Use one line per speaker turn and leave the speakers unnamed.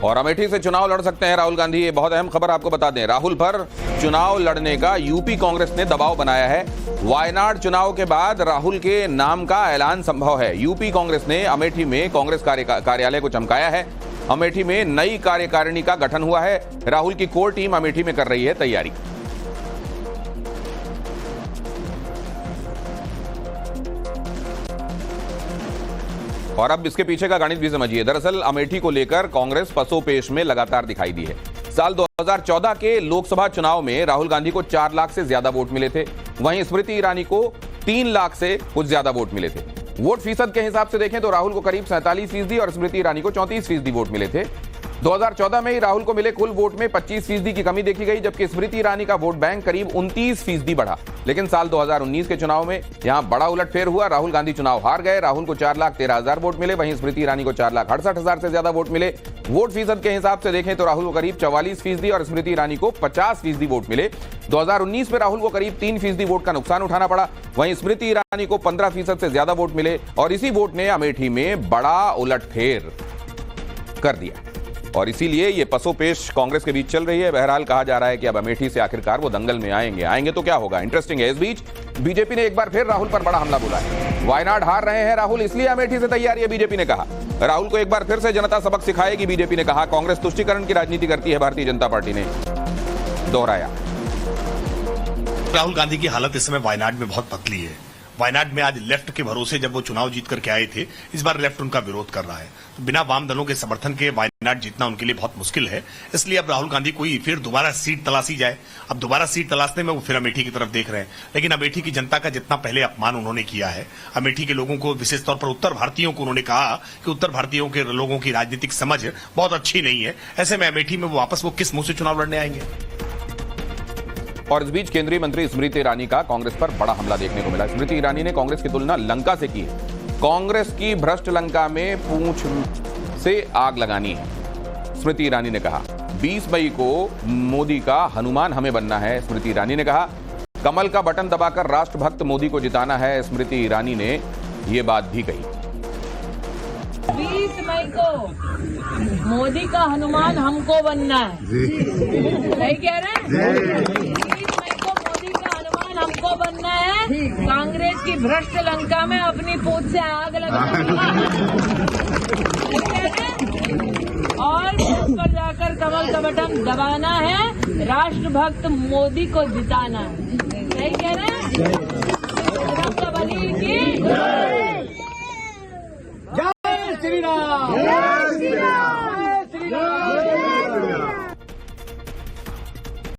और अमेठी से चुनाव लड़ सकते हैं राहुल गांधी। ये बहुत अहम खबर आपको बता दें, राहुल पर चुनाव लड़ने का यूपी कांग्रेस ने दबाव बनाया है। वायनाड चुनाव के बाद राहुल के नाम का ऐलान संभव है। यूपी कांग्रेस ने अमेठी में कांग्रेस कार्यालय को चमकाया है। अमेठी में नई कार्यकारिणी का गठन हुआ है। राहुल की कोर टीम अमेठी में कर रही है तैयारी। और अब इसके पीछे का गणित भी समझिए। दरअसल अमेठी को लेकर कांग्रेस पसोपेश में लगातार दिखाई दी है। साल 2014 के लोकसभा चुनाव में राहुल गांधी को 4 लाख से ज्यादा वोट मिले थे। वहीं स्मृति ईरानी को 3 लाख से कुछ ज्यादा वोट मिले थे। वोट फीसद के हिसाब से देखें तो राहुल को करीब 47% और स्मृति ईरानी को 34% वोट मिले थे। 2014 में ही राहुल को मिले कुल वोट में 25% की कमी देखी गई, जबकि स्मृति ईरानी का वोट बैंक करीब 29% बढ़ा। लेकिन साल 2019 के चुनाव में यहां बड़ा उलटफेर हुआ। राहुल गांधी चुनाव हार गए। राहुल को 4,13,000 वोट मिले, वहीं स्मृति ईरानी को 4,68,000 से ज्यादा वोट मिले। वोट फीसद के हिसाब से देखें तो राहुल को करीब 44% और स्मृति ईरानी को 50% वोट मिले। 2019 में राहुल को करीब 3% वोट का नुकसान उठाना पड़ा, वहीं स्मृति ईरानी को 15% से ज्यादा वोट मिले और इसी वोट ने अमेठी में बड़ा उलटफेर कर दिया। और इसीलिए ये पसोपेश कांग्रेस के बीच चल रही है। बहरहाल कहा जा रहा है कि अब अमेठी से आखिरकार वो दंगल में आएंगे तो क्या होगा, इंटरेस्टिंग है। इस बीच बीजेपी ने एक बार फिर राहुल पर बड़ा हमला बोला है। वायनाड हार रहे हैं राहुल, इसलिए अमेठी से तैयारी है, बीजेपी ने कहा। राहुल को एक बार फिर से जनता सबक सिखाएगी, बीजेपी ने कहा। कांग्रेस तुष्टीकरण की राजनीति करती है, भारतीय जनता पार्टी ने दोहराया।
राहुल गांधी की हालत इस समय वायनाड में बहुत पतली है। वायनाड में आज लेफ्ट के भरोसे जब वो चुनाव जीत करके आए थे, इस बार लेफ्ट उनका विरोध कर रहा है। तो बिना वाम दलों के समर्थन के वायनाड जीतना उनके लिए बहुत मुश्किल है। इसलिए अब राहुल गांधी कोई फिर दोबारा सीट तलाशी जाए। अब दोबारा सीट तलाशने में वो फिर अमेठी की तरफ देख रहे हैं। लेकिन अमेठी की जनता का जितना पहले अपमान उन्होंने किया है, अमेठी के लोगों को, विशेष तौर पर उत्तर भारतीयों को उन्होंने कहा कि उत्तर भारतीयों के लोगों की राजनीतिक समझ बहुत अच्छी नहीं है, ऐसे में अमेठी में वापस वो किस मुंह से चुनाव लड़ने आएंगे।
और इस बीच केंद्रीय मंत्री स्मृति ईरानी का कांग्रेस पर बड़ा हमला देखने को मिला। स्मृति ईरानी ने कांग्रेस की तुलना लंका से की है। कांग्रेस की भ्रष्ट लंका में पूंछ से आग लगानी है, स्मृति ईरानी ने कहा। 20 मई को मोदी का हनुमान हमें बनना है, स्मृति ईरानी ने कहा। कमल का बटन दबाकर राष्ट्रभक्त मोदी को जिताना है, स्मृति ईरानी ने यह बात भी कही।
20 मई को मोदी का हनुमान हमको बनना है, सही कह रहे हैं। 20 मई को मोदी का हनुमान हमको बनना है। कांग्रेस की भ्रष्ट लंका में अपनी पूंछ से आग लगानी और बूथ पर जाकर कमल का बटन दबाना है, राष्ट्रभक्त मोदी को जिताना है, सही कह रहे हैं। बजरंग बली की